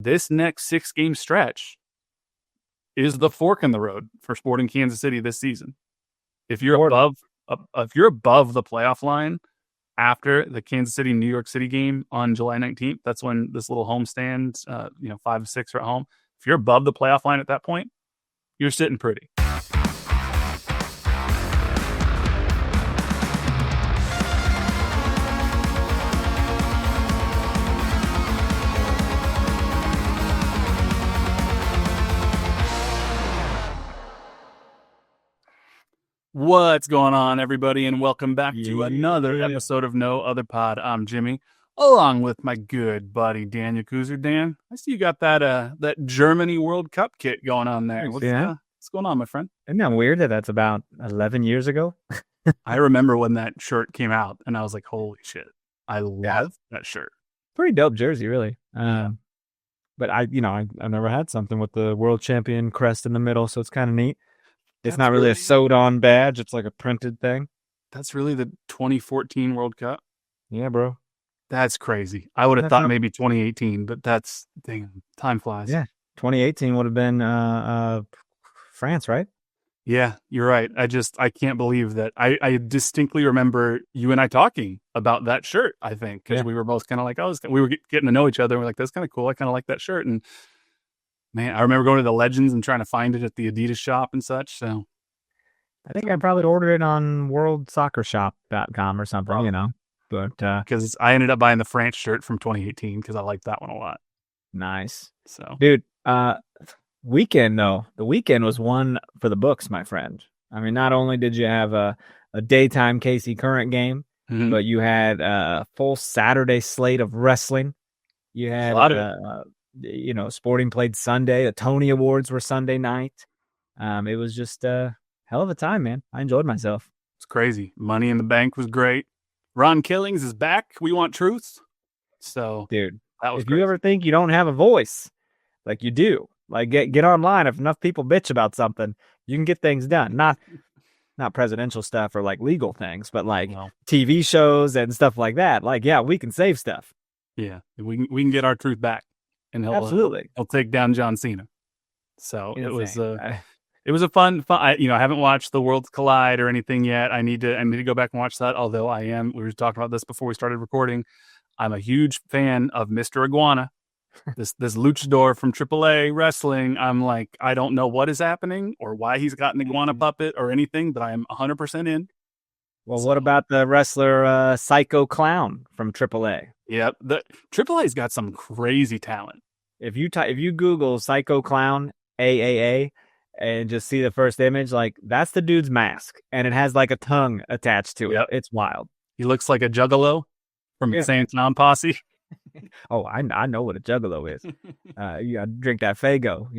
this next 6-game stretch is the fork in the road for Sporting Kansas City this season. If you're above the playoff line after the Kansas City New York City game on July 19th, that's when this little homestand, 5-6 are at home. If you're above the playoff line at that point, you're sitting pretty. What's going on, everybody, and welcome back to another episode of No Other Pod. I'm Jimmy, along with my good buddy Daniel Kooser. Dan, I see you got that Germany World Cup kit going on there. What's going on, my friend? Isn't that weird that that's about 11 years ago? I remember when that shirt came out, and I was like, holy shit, I love that shirt. Pretty dope jersey, really. But I've never had something with the world champion crest in the middle, so it's kind of neat. It's not really a sewed-on badge. It's like a printed thing. That's really the 2014 World Cup? Yeah, bro. That's crazy. I would have thought maybe 2018, but time flies. Yeah, 2018 would have been France, right? Yeah, you're right. I can't believe that. I distinctly remember you and I talking about that shirt, I think, because we were both kind of like, we were getting to know each other. And we're like, that's kind of cool. I kind of like that shirt. And man, I remember going to the Legends and trying to find it at the Adidas shop and such. So I think I probably ordered it on worldsoccershop.com or something, but because I ended up buying the France shirt from 2018 because I liked that one a lot. Nice. So, dude, the weekend was one for the books, my friend. I mean, not only did you have a daytime KC Current game, but you had a full Saturday slate of wrestling. You had Sporting played Sunday. The Tony Awards were Sunday night. It was just a hell of a time, man. I enjoyed myself. It's crazy. Money in the Bank was great. Ron Killings is back. We want truth. So, dude, that was if you ever think you don't have a voice, like you do, like get online. If enough people bitch about something, you can get things done. Not presidential stuff or like legal things, but like TV shows and stuff like that. Like, yeah, we can save stuff. Yeah, we can get our truth back. And he'll take down John Cena. So it was a fun. I haven't watched the Worlds Collide or anything yet. I need to go back and watch that. Although we were talking about this before we started recording. I'm a huge fan of Mr. Iguana, this luchador from AAA wrestling. I'm like, I don't know what is happening or why he's got an iguana puppet or anything, but I am 100% in. Well, what about the wrestler Psycho Clown from AAA? Yep, the AAA's got some crazy talent. If you Google Psycho Clown AAA and just see the first image, like that's the dude's mask, and it has like a tongue attached to it. Yep. It's wild. He looks like a juggalo from Insane Clown Posse. Oh, I know what a juggalo is. You gotta drink that Faygo,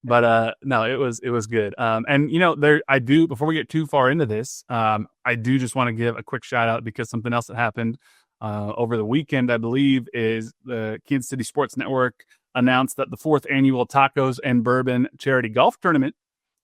But no, it was good. And I do, before we get too far into this, I do just want to give a quick shout out because something else that happened over the weekend, I believe, is the Kansas City Sports Network announced that the 4th annual Tacos and Bourbon Charity Golf Tournament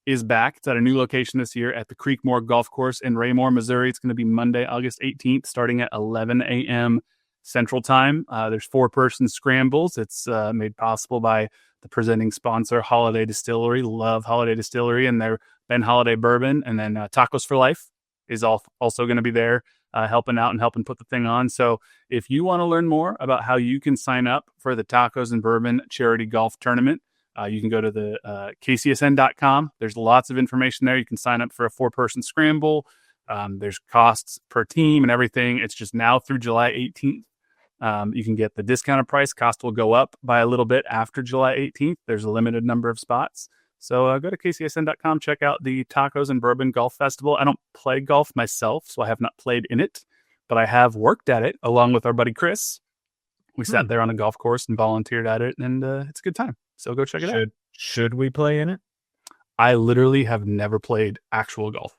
is back. It's at a new location this year at the Creekmore Golf Course in Raymore, Missouri. It's going to be Monday, August 18th, starting at 11 a.m. Central Time. There's 4-person scrambles. It's made possible by the presenting sponsor, Holiday Distillery. Love Holiday Distillery and their Ben Holiday Bourbon. And then Tacos for Life is also going to be there helping out and helping put the thing on. So if you want to learn more about how you can sign up for the Tacos and Bourbon Charity Golf Tournament, you can go to the kcsn.com. There's lots of information there. You can sign up for a 4-person scramble. There's costs per team and everything. It's just now through July 18th. You can get the discounted price. Cost will go up by a little bit after July 18th. There's a limited number of spots. So go to kcsn.com, check out the Tacos and Bourbon Golf Festival. I don't play golf myself, so I have not played in it, but I have worked at it along with our buddy Chris. We sat there on a golf course and volunteered at it, and it's a good time. So go check it out. Should we play in it? I literally have never played actual golf.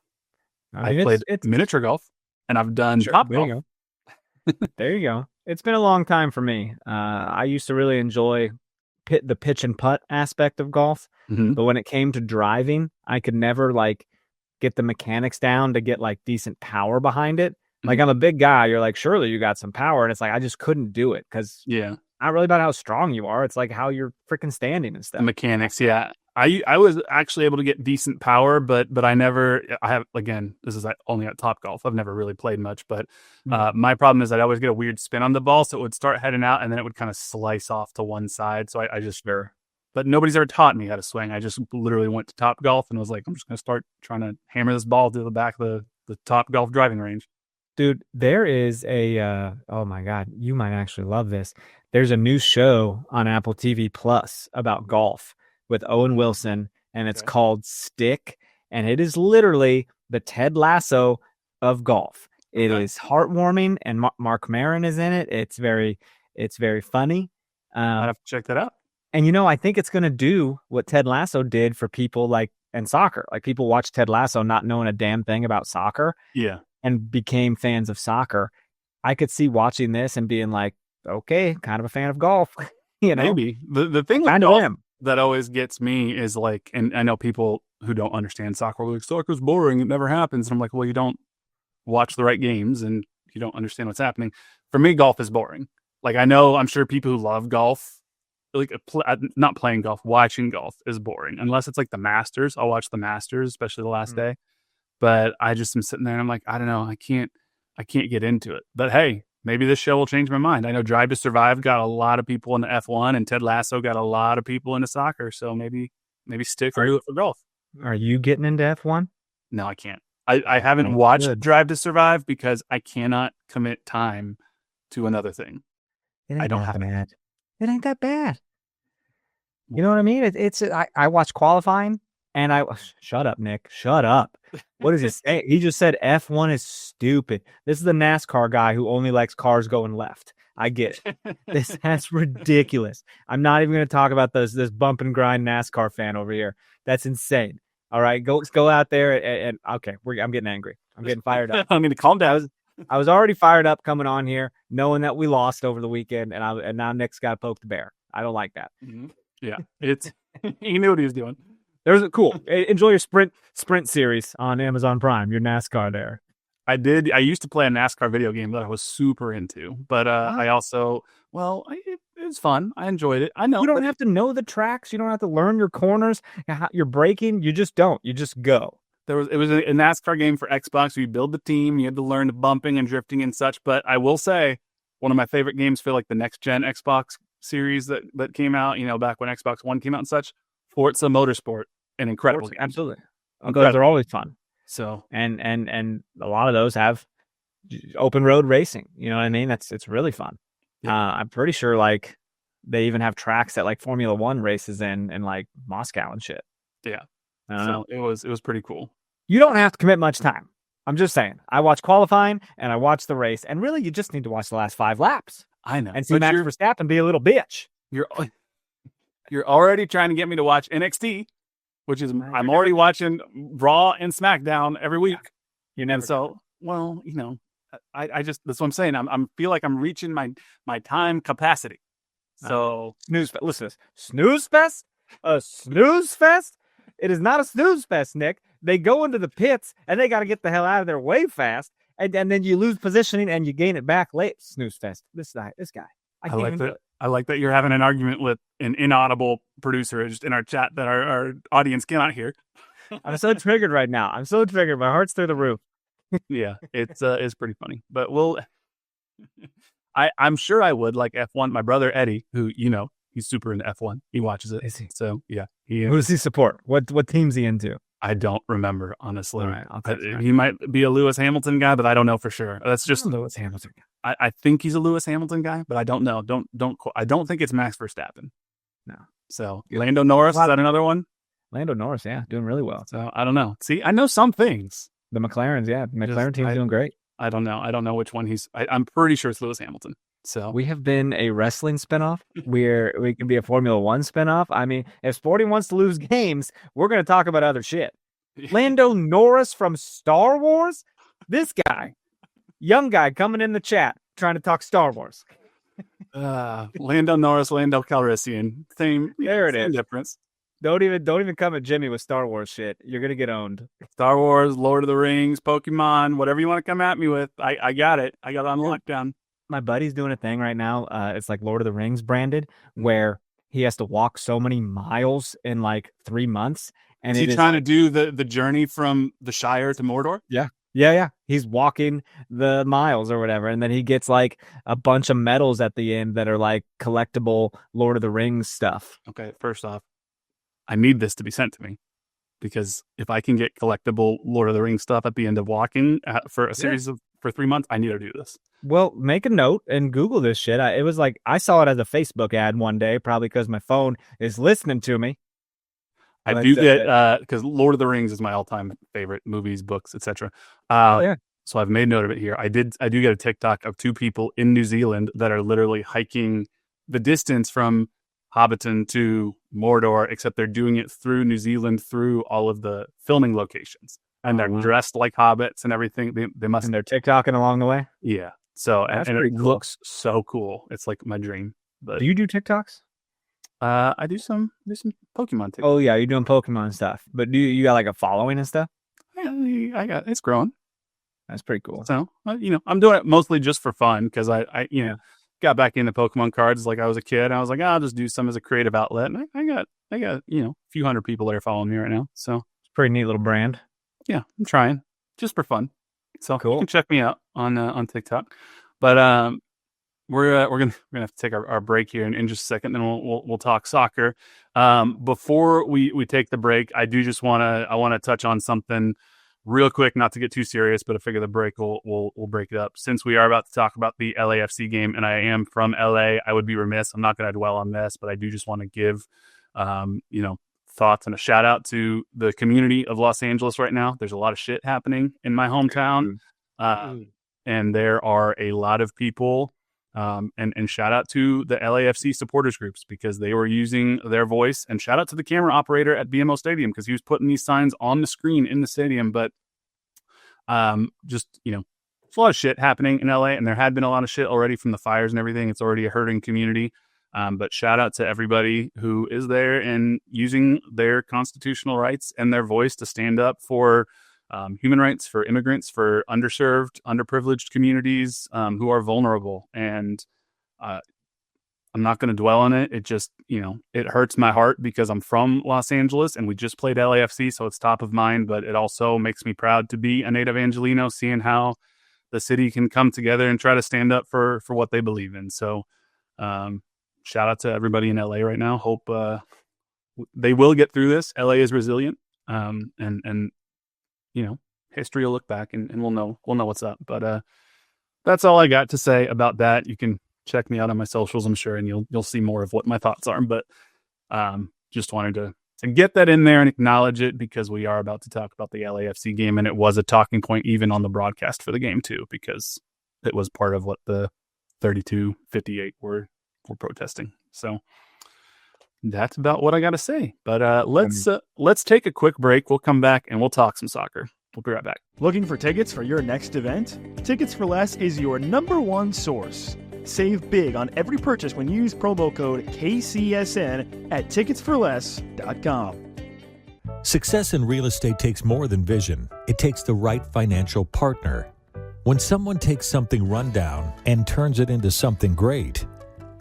I played miniature golf, and I've done top golf. There you go. It's been a long time for me. I used to really enjoy the pitch and putt aspect of golf, but when it came to driving, I could never get the mechanics down to get decent power behind it. Like I'm a big guy. You're like, surely you got some power, and it's like I just couldn't do it because not really about how strong you are. It's like how you're freaking standing and The stuff. mechanics, yeah. I was actually able to get decent power, but I have, again, this is only at Top Golf. I've never really played much, but my problem is I'd always get a weird spin on the ball, so it would start heading out and then it would kind of slice off to one side. So I just Sure. but nobody's ever taught me how to swing. I just literally went to Top Golf and was like, I'm just gonna start trying to hammer this ball to the back of the Top Golf driving range. Dude, there is oh my God, you might actually love this. There's a new show on Apple TV Plus about golf with Owen Wilson, and it's Okay. called Stick, and it is literally the Ted Lasso of golf. It Okay. is heartwarming, and Mark Maron is in it. It's very funny. I'd have to check that out. And I think it's going to do what Ted Lasso did for people and soccer. Like people watch Ted Lasso not knowing a damn thing about soccer Yeah. and became fans of soccer. I could see watching this and being like, okay, kind of a fan of golf. Maybe. The thing with I know golf him. that always gets me is like, and I know people who don't understand soccer are like, soccer's boring, it never happens. And I'm like, well, you don't watch the right games and you don't understand what's happening. For me, golf is boring. Like I'm sure people who love golf, like not playing golf, watching golf is boring. Unless it's like the Masters. I'll watch the Masters, especially the last day. But I just am sitting there and I'm like, I don't know, I can't get into it. But hey, maybe this show will change my mind. I know Drive to Survive got a lot of people into F1 and Ted Lasso got a lot of people into soccer. So maybe stick or do it for golf. Are you getting into F1? No, I can't. I haven't watched Drive to Survive because I cannot commit time to another thing. I don't have bad. It ain't that bad. You know what I mean? I watch qualifying and shut up, Nick. Shut up. What does he say? He just said F1 is stupid. This is the NASCAR guy who only likes cars going left. I get it. That's ridiculous. I'm not even going to talk about this bump and grind NASCAR fan over here. That's insane. All right, go out there and okay. I'm getting angry. I'm getting fired up. I'm going to calm down. I was already fired up coming on here, knowing that we lost over the weekend, and now Nick's got to poke the bear. I don't like that. Mm-hmm. Yeah, he knew what he was doing. There's cool. Enjoy your sprint series on Amazon Prime. Your NASCAR there. I did. I used to play a NASCAR video game that I was super into, but I also, it was fun. I enjoyed it. I know you don't have to know the tracks. You don't have to learn your corners, your braking. You just don't. You just go. It was a NASCAR game for Xbox. You build the team. You had to learn the bumping and drifting and such. But I will say, one of my favorite games for like the next gen Xbox series that came out, back when Xbox One came out and such, Forza Motorsport, an incredible game. Absolutely. Those are always fun. So and a lot of those have open road racing. You know what I mean? It's really fun. Yeah. I'm pretty sure like they even have tracks that like Formula One races in like Moscow and shit. Yeah. So it was pretty cool. You don't have to commit much time. I'm just saying. I watch qualifying and I watch the race, and really you just need to watch the last 5 laps. I know. And see Max Verstappen be a little bitch. You're already trying to get me to watch NXT, which is I'm already watching Raw and SmackDown every week. You never. So I just that's what I'm saying. I'm feel like I'm reaching my time capacity. So snooze. Listen to this. Snooze fest. A snooze fest. It is not a snooze fest, Nick. They go into the pits and they got to get the hell out of there way fast, and then you lose positioning and you gain it back late. Snooze fest. This guy. I like that. I like that you're having an argument with an inaudible producer just in our chat that our audience cannot hear. I'm so triggered right now. I'm so triggered. My heart's through the roof. Yeah, it's pretty funny. But I'm sure I would like F1. My brother Eddie, who he's super into F1. He watches it. Is he? So yeah. Who does he support? What team's he into? I don't remember, honestly. All right, he might be a Lewis Hamilton guy, but I don't know for sure. That's just Lewis Hamilton. I think he's a Lewis Hamilton guy, but I don't know. I don't think it's Max Verstappen. No. So Lando Norris, is that another one? Lando Norris, yeah, doing really well. So I don't know. See, I know some things. The McLarens, yeah, McLaren team's doing great. I don't know. I don't know which one he's. I'm pretty sure it's Lewis Hamilton. So we have been a wrestling spinoff where we can be a Formula One spinoff. I mean, if Sporting wants to lose games, we're going to talk about other shit. Lando Norris from Star Wars? This guy, young guy coming in the chat trying to talk Star Wars. Lando Norris, Lando Calrissian. Same difference. Don't even come at Jimmy with Star Wars shit. You're going to get owned. Star Wars, Lord of the Rings, Pokemon, whatever you want to come at me with. I got it. I got it on lockdown. My buddy's doing a thing right now. It's like Lord of the Rings branded, Mm. where he has to walk so many miles in like 3 months, and Is he it is trying to like, do the journey from the Shire to Mordor? yeah, yeah, yeah. He's walking the miles or whatever, and then he gets like a bunch of medals at the end that are like collectible Lord of the Rings stuff. Okay, first off, I need this to be sent to me because if I can get collectible Lord of the Rings stuff at the end of walking for a Yeah. series of for 3 months, I need to do this. Well, make a note and Google this shit. It was like I saw it as a Facebook ad one day, probably because my phone is listening to me. I But do get because Lord of the Rings is my all-time favorite movies, books, etc. oh yeah, So I've made note of it here. I do get a TikTok of two people in New Zealand that are literally hiking the distance from Hobbiton to Mordor, except they're doing it through New Zealand, through all of the filming locations, and they're wow. dressed like hobbits and everything. They must, And they're TikToking along the way. yeah. So That's and it pretty cool. looks so cool. It's like my dream. But Do you do TikToks? I do some Pokemon TikTok. Oh yeah, you're doing Pokemon stuff. But do you got like a following and stuff? I got it's growing. That's pretty cool. So I'm doing it mostly just for fun because I Yeah. got back into Pokemon cards like I was a kid. I was like, I'll just do some as a creative outlet, and I got a few hundred people that are following me right now. So It's a pretty neat little brand. yeah, I'm trying just for fun. So you Cool. can check me out on TikTok. But we're gonna have to take our break here in just a second, then we'll talk soccer. Before we take the break, I want to touch on something real quick, not to get too serious, but I figure the break we'll break it up. Since we are about to talk about the LAFC game, and I am from LA, I would be remiss. I'm not going to dwell on this, but I do just want to give thoughts and a shout out to the community of Los Angeles right now. There's a lot of shit happening in my hometown, and there are a lot of people. And shout out to the LAFC supporters groups because they were using their voice, and shout out to the camera operator at BMO Stadium because he was putting these signs on the screen in the stadium. But there's a lot of shit happening in LA, and there had been a lot of shit already from the fires and everything. It's already a hurting community. But shout out to everybody who is there and using their constitutional rights and their voice to stand up for human rights, for immigrants, for underserved, underprivileged communities who are vulnerable. And I'm not going to dwell on it. It just, it hurts my heart because I'm from Los Angeles and we just played LAFC, so it's top of mind. But it also makes me proud to be a native Angelino, seeing how the city can come together and try to stand up for what they believe in. So shout out to everybody in LA right now. Hope they will get through this. LA is resilient, and history will look back and we'll know what's up. But that's all I got to say about that. You can check me out on my socials, I'm sure, and you'll see more of what my thoughts are. But just wanted to get that in there and acknowledge it because we are about to talk about the LAFC game, and it was a talking point even on the broadcast for the game too, because it was part of what the 3258 were protesting. So that's about what I got to say. But let's take a quick break. We'll come back and we'll talk some soccer. We'll be right back. Looking for tickets for your next event? Tickets for Less is your #1 source. Save big on every purchase when you use promo code KCSN at ticketsforless.com. Success in real estate takes more than vision. It takes the right financial partner. When someone takes something rundown and turns it into something great,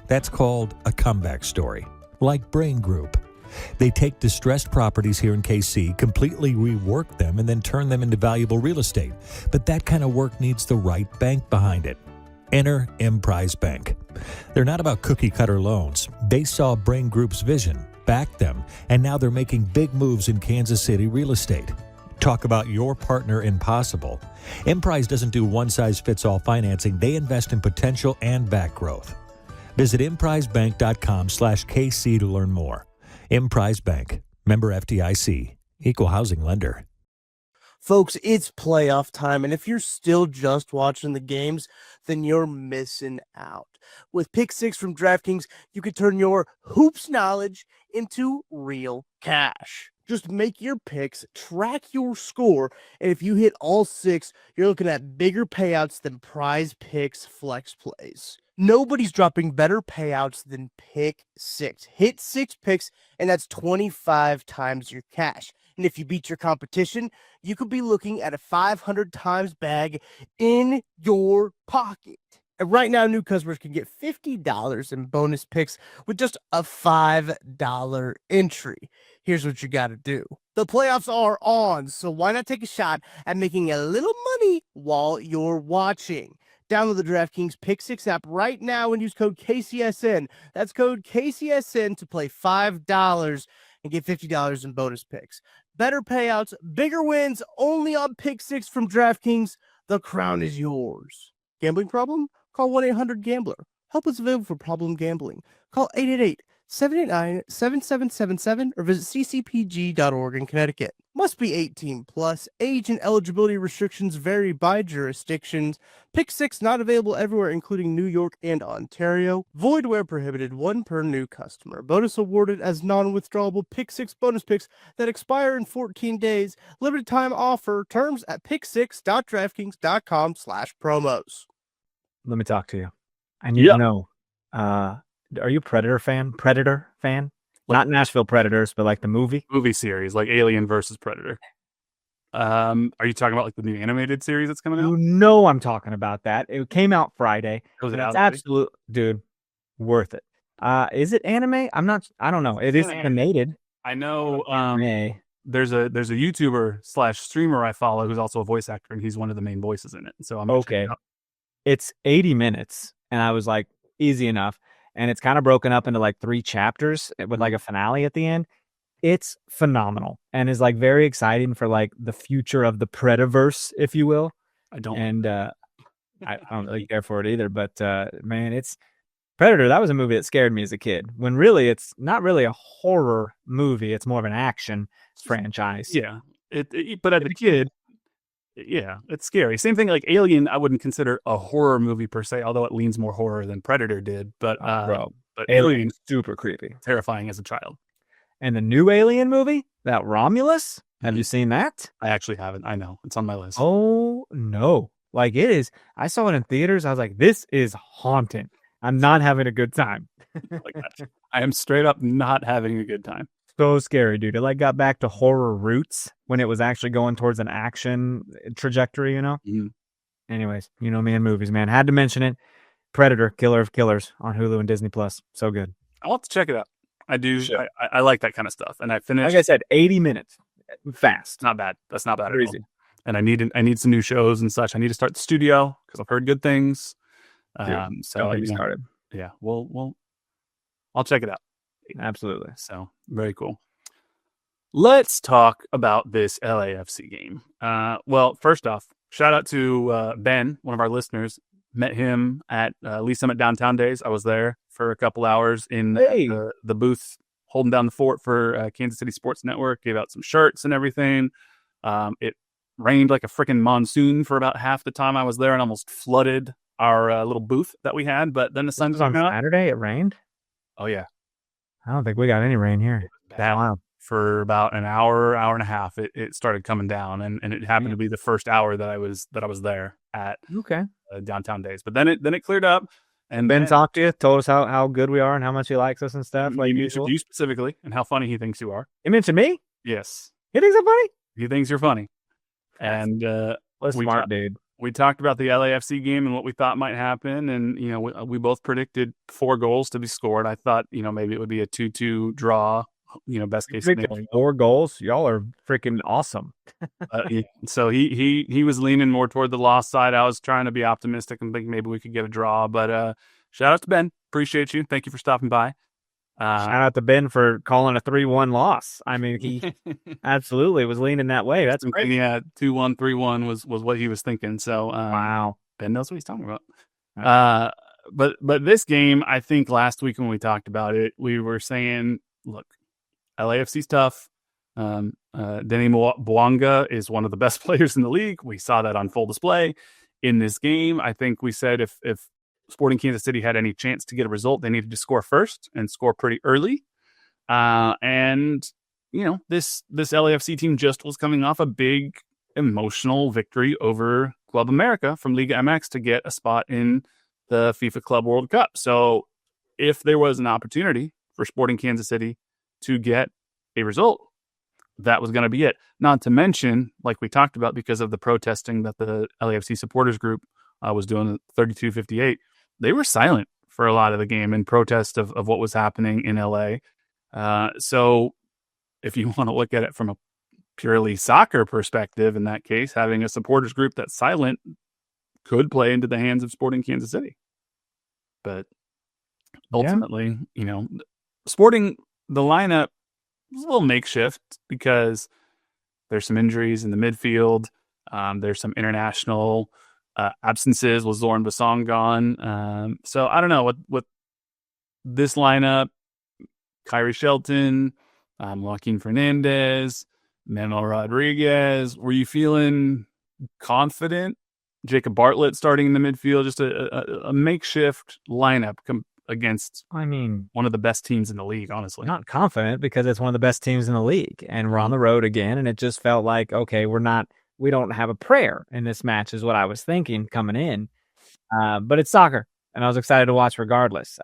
that's called a comeback story. Like Brain Group. They take distressed properties here in KC, completely rework them, and then turn them into valuable real estate. But that kind of work needs the right bank behind it. Enter Emprise Bank. They're not about cookie-cutter loans. They saw Brain Group's vision, backed them, and now they're making big moves in Kansas City real estate. Talk about your partner in possible. Emprise doesn't do one-size-fits-all financing. They invest in potential and back growth. Visit emprisebank.com/KC to learn more. Emprise Bank, member FDIC, equal housing lender. Folks, it's playoff time, and if you're still just watching the games, then you're missing out. With Pick 6 from DraftKings, you can turn your hoops knowledge into real cash. Just make your picks, track your score, and if you hit all 6, you're looking at bigger payouts than Prize Picks flex plays. Nobody's dropping better payouts than Pick 6. Hit 6 picks, and that's 25 times your cash. And if you beat your competition, you could be looking at a 500 times bag in your pocket. And right now, new customers can get $50 in bonus picks with just a $5 entry. Here's what you got to do. The playoffs are on, so why not take a shot at making a little money while you're watching? Download the DraftKings Pick 6 app right now and use code KCSN. That's code KCSN to play $5 and get $50 in bonus picks. Better payouts, bigger wins, only on Pick 6 from DraftKings. The crown is yours. Gambling problem? Call 1-800-GAMBLER. Help is available for problem gambling. Call 888-789-7777 or visit ccpg.org in Connecticut. Must be 18 plus. Age and eligibility restrictions vary by jurisdictions. Pick 6 not available everywhere, including New York and Ontario. Void where prohibited. 1 per new customer. Bonus awarded as non-withdrawable Pick 6 bonus picks that expire in 14 days. Limited time offer. Terms at pick6.draftkings.com/promos. Let me talk to you. I need to know. Are you Predator fan? Not Nashville Predators, but like the movie series, like Alien versus Predator. Are you talking about like the new animated series that's coming out? You know I'm talking about that. It came out Friday. Was it It's out? absolute, dude, worth it. Is it anime? I don't know. It is animated. I know. There's a YouTuber / streamer I follow who's also a voice actor, and he's one of the main voices in it. So I'm okay. It's 80 minutes, and I was like, easy enough. And it's kind of broken up into like 3 chapters with like a finale at the end. It's phenomenal and is like very exciting for like the future of the Predaverse, if you will. I don't really care for it either. But man, it's Predator. That was a movie that scared me as a kid. When really, it's not really a horror movie. It's more of an action franchise. Yeah, but as a kid. Yeah, it's scary. Same thing like Alien, I wouldn't consider a horror movie per se, although it leans more horror than Predator did. But but Alien, super creepy, terrifying as a child. And the new Alien movie, that Romulus, have you seen that? I actually haven't. I know it's on my list. Oh no, like it is. I saw it in theaters. I was like, this is haunting. I'm not having a good time. Like that. I am straight up not having a good time. So scary, dude. It like got back to horror roots when it was actually going towards an action trajectory, you know? Mm-hmm. Anyways, you know me and movies, man. Had to mention it. Predator, Killer of Killers on Hulu and Disney Plus. So good. I'll have to check it out. I do. Sure. I like that kind of stuff. And I finished. Like I said, 80 minutes. Fast. Not bad. That's not bad at easy. all. And I need some new shows and such. I need to start the studio because I've heard good things. So get me started. Yeah. I'll check it out. Absolutely. So very cool. Let's talk about this LAFC game. Well, first off, shout out to Ben, one of our listeners. Met him at Lee Summit Downtown Days. I was there for a couple hours in the booth holding down the fort for Kansas City Sports Network. Gave out some shirts and everything. It rained like a freaking monsoon for about half the time I was there and almost flooded our little booth that we had. But then the sun was on Saturday. It rained. Oh yeah. I don't think we got any rain here. Wow. For about an hour and a half, it started coming down, and it happened to be the first hour that I was there at Downtown Days. But then it cleared up, and Ben talked to you, told us how good we are and how much he likes us and stuff. Like you specifically, and how funny he thinks you are. He mentioned me. Yes, he thinks I'm funny. He thinks you're funny, and smart dude. We talked about the LAFC game and what we thought might happen. And, you know, we both predicted 4 goals to be scored. I thought, you know, maybe it would be a 2-2 draw, you know, best case scenario. 4 goals. Y'all are freaking awesome. So he was leaning more toward the loss side. I was trying to be optimistic and think maybe we could get a draw. But shout out to Ben. Appreciate you. Thank you for stopping by. Shout out to Ben for calling a 3-1 loss. I mean, he absolutely was leaning that way. That's great. Yeah, 2-1, 3-1 was what he was thinking. So wow, Ben knows what he's talking about. But this game, I think last week when we talked about it, we were saying, look, LAFC's tough. Denny Mwanga is one of the best players in the league. We saw that on full display in this game. I think we said if Sporting Kansas City had any chance to get a result, they needed to score first and score pretty early. And, you know, this LAFC team just was coming off a big emotional victory over Club America from Liga MX to get a spot in the FIFA Club World Cup. So if there was an opportunity for Sporting Kansas City to get a result, that was going to be it. Not to mention, like we talked about, because of the protesting that the LAFC supporters group was doing, 3258, they were silent for a lot of the game in protest of what was happening in LA. So if you want to look at it from a purely soccer perspective, in that case, having a supporters group that's silent could play into the hands of Sporting Kansas City. But ultimately, Sporting, the lineup is a little makeshift because there's some injuries in the midfield. There's some international absences with Zoran Basong gone. So I don't know what this lineup, Kyrie Shelton, Joaquin Fernandez, Manuel Rodriguez. Were you feeling confident? Jacob Bartlett starting in the midfield, just a makeshift lineup against, one of the best teams in the league, honestly. Not confident because it's one of the best teams in the league, and we're on the road again, and it just felt like, okay, we don't have a prayer in this match is what I was thinking coming in. But it's soccer, and I was excited to watch regardless.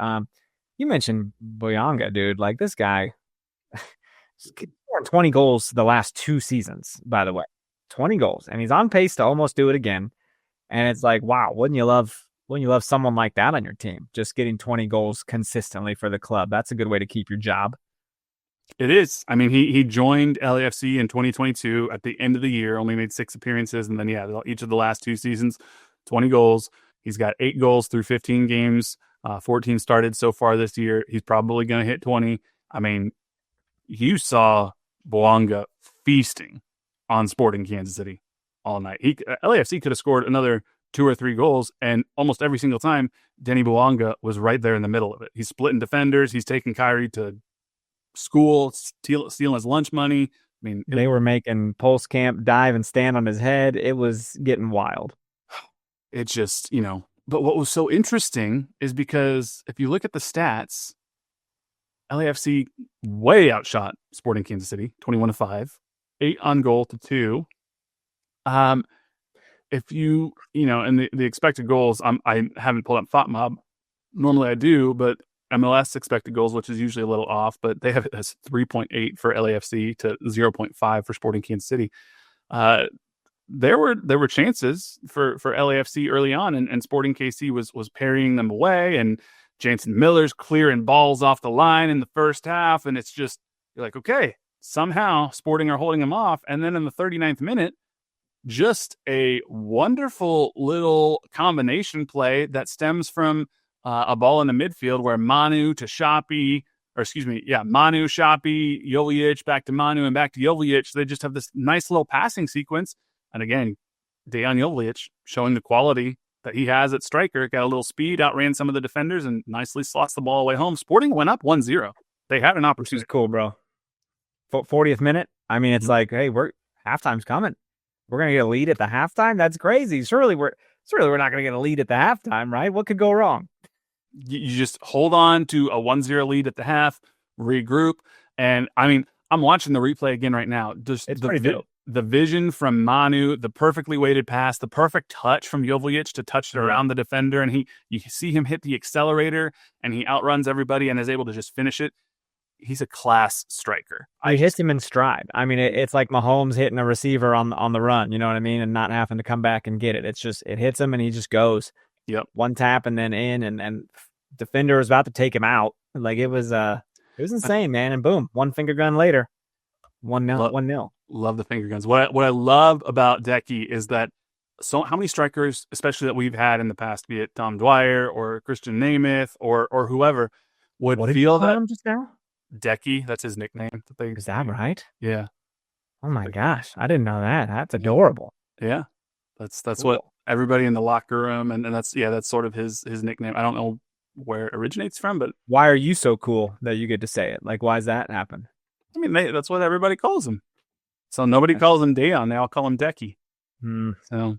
You mentioned Boyanga, dude. Like, this guy scored 20 goals the last 2 seasons, by the way. 20 goals, and he's on pace to almost do it again. And it's like, wow, wouldn't you love someone like that on your team? Just getting 20 goals consistently for the club. That's a good way to keep your job. It is. I mean, he joined LAFC in 2022 at the end of the year, only made 6 appearances. And then, each of the last 2 seasons, 20 goals. He's got 8 goals through 15 games, 14 started so far this year. He's probably going to hit 20. I mean, you saw Boanga feasting on Sporting Kansas City all night. LAFC could have scored another 2 or 3 goals, and almost every single time, Denny Boanga was right there in the middle of it. He's splitting defenders. He's taking Kyrie to school, stealing his lunch money. I mean, they were making Pulse Camp dive and stand on his head. It was getting wild. It just, but what was so interesting is because if you look at the stats, LAFC way outshot Sporting Kansas City, 21-5, 8 on goal to 2. If you, and the expected goals, I haven't pulled up FOTMob. Normally I do, but MLS expected goals, which is usually a little off, but they have it as 3.8 for LAFC to 0.5 for Sporting Kansas City. There were chances for LAFC early on, and Sporting KC was parrying them away, and Jansen Miller's clearing balls off the line in the first half, and it's just, you're like, okay, somehow Sporting are holding them off, and then in the 39th minute, just a wonderful little combination play that stems from a ball in the midfield where Manu, Shapi, Jovic, back to Manu, and back to Jovic. They just have this nice little passing sequence. And again, Dejan Jovic showing the quality that he has at striker, got a little speed, outran some of the defenders, and nicely slots the ball away home. Sporting went up 1-0. They had an opportunity. Which is cool, bro. 40th minute. I mean, it's like, hey, halftime's coming. We're gonna get a lead at the halftime. That's crazy. Surely we're not gonna get a lead at the halftime, right? What could go wrong? You just hold on to a 1-0 lead at the half, regroup, and I mean, I'm watching the replay again right now. Just it's pretty dope. The vision from Manu, the perfectly weighted pass, the perfect touch from Jovic to touch it around the defender, and you see him hit the accelerator, and he outruns everybody and is able to just finish it. He's a class striker. He hits him in stride. I mean, it's like Mahomes hitting a receiver on the run, you know what I mean? And not having to come back and get it. It's just, it hits him and he just goes. Yep. One tap and then in, and defender was about to take him out. Like, it was insane, man. And boom, one finger gun later, 1-0. Love the finger guns. What I love about Decky is that how many strikers, especially that we've had in the past, be it Tom Dwyer or Christian Namath or whoever, would feel that him just now? Decky, that's his nickname. Is that right? Yeah. Oh my gosh, I didn't know that. That's adorable. Yeah, that's cool. what everybody in the locker room, and that's sort of his nickname. I don't know where it originates from, but why are you so cool that you get to say it? Like, why does that happen? I mean, that's what everybody calls him. So nobody calls him Dejan; they all call him Decky. So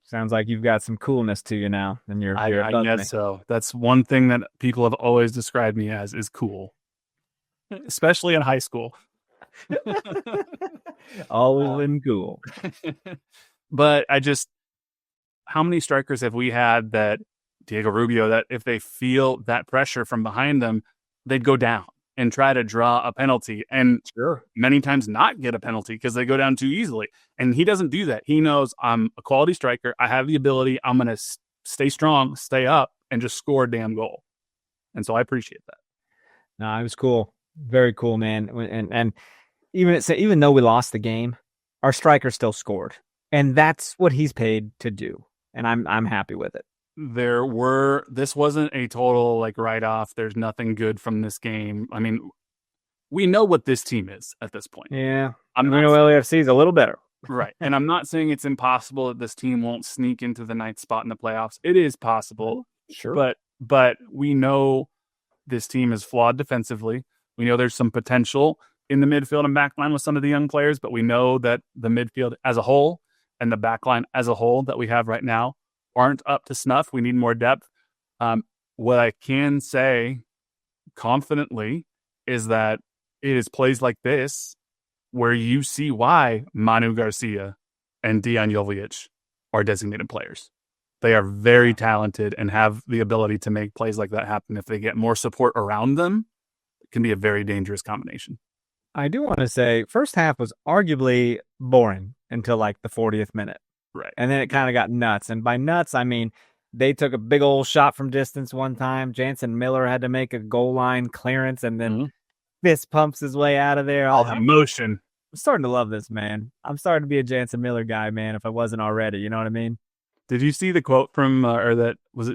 sounds like you've got some coolness to you now, and I guess so. That's one thing that people have always described me as is cool. Especially in high school. Always been cool. But how many strikers have we had that Diego Rubio, that if they feel that pressure from behind them, they'd go down and try to draw a penalty and many times not get a penalty because they go down too easily. And he doesn't do that. He knows I'm a quality striker. I have the ability. I'm going to stay strong, stay up, and just score a damn goal. And so I appreciate that. No, it was cool. Very cool, man. And even though we lost the game, our striker still scored. And that's what he's paid to do. And I'm happy with it. This wasn't a total like write-off. There's nothing good from this game. I mean, we know what this team is at this point. Yeah. I know LAFC is a little better. Right. And I'm not saying it's impossible that this team won't sneak into the ninth spot in the playoffs. It is possible. Sure. But we know this team is flawed defensively. We know there's some potential in the midfield and backline with some of the young players, but we know that the midfield as a whole and the backline as a whole that we have right now aren't up to snuff. We need more depth. What I can say confidently is that it is plays like this where you see why Manu Garcia and Dejan Jovic are designated players. They are very talented and have the ability to make plays like that happen. If they get more support around them, it can be a very dangerous combination. I do want to say first half was arguably boring until like the 40th minute. Right. And then it kind of got nuts. And by nuts, I mean, they took a big old shot from distance one time. Jansen Miller had to make a goal line clearance and then fist pumps his way out of there. All the emotion. I'm starting to love this, man. I'm starting to be a Jansen Miller guy, man, if I wasn't already. You know what I mean? Did you see the quote from,